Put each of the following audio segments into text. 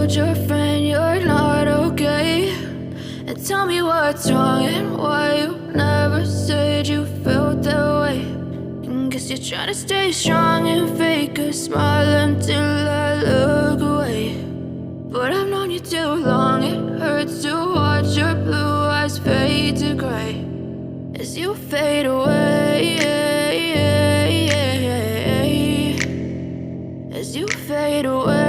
told your friend you're not okay? And tell me what's wrong and why you never said you felt that way. And guess you're trying to stay strong and fake a smile until I look away. But I've known you too long, it hurts to watch your blue eyes fade to gray as you fade away, as you fade away.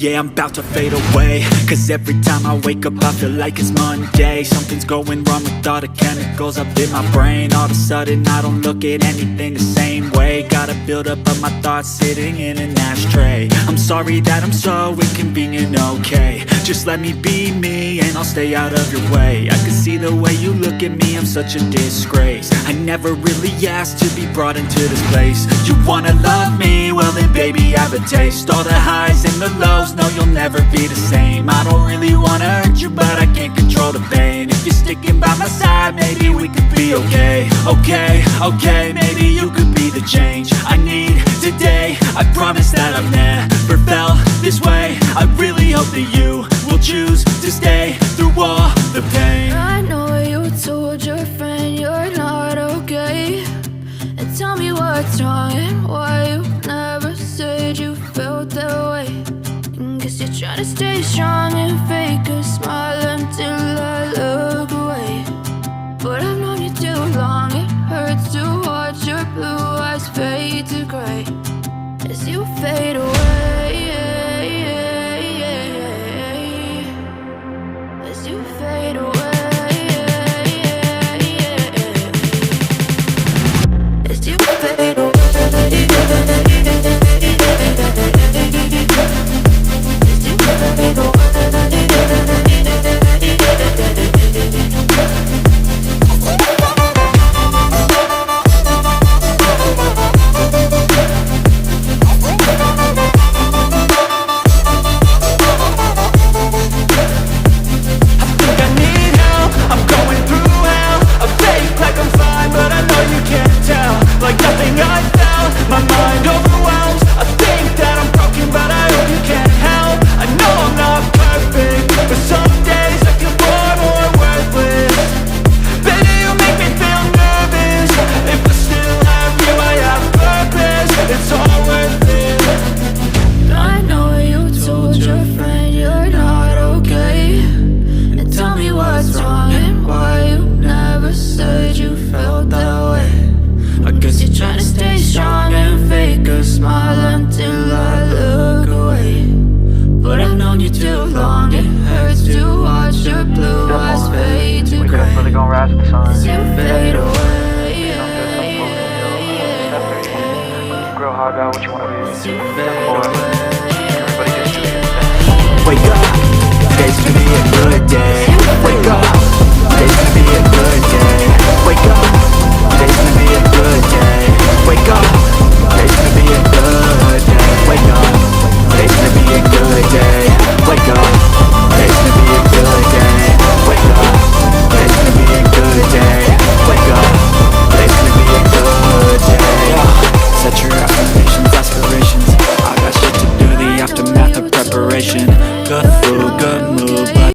Yeah, I'm about to fade away, cause every time I wake up I feel like it's Monday. Something's going wrong with all the chemicals up in my brain. All of a sudden I don't look at anything the same way. Got a buildup of my thoughts sitting in an ashtray. I'm sorry that I'm so inconvenient, okay? Just let me be me and I'll stay out of your way. I can see the way you look at me, I'm such a disgrace. I never really asked to be brought into this place. You wanna love me? Well then baby have a taste. All the highs and the lows, no you'll never be the same. I don't really wanna hurt you but I can't control the pain. If you're sticking by my side maybe we could be okay. Okay, maybe you could be the change I need today. I promise that I've never felt this way. I really hope that you will choose to stay through all the pain. I know you told your friend you're not okay. And tell me what's wrong and why you never said you felt that way. And guess you're trying to stay strong and fake a smile until I look away. But I've known you too long, it hurts to watch your blue eyes fade to gray as you fade away, as you fade away, as you fade away. Wake up, today's gonna be a good day.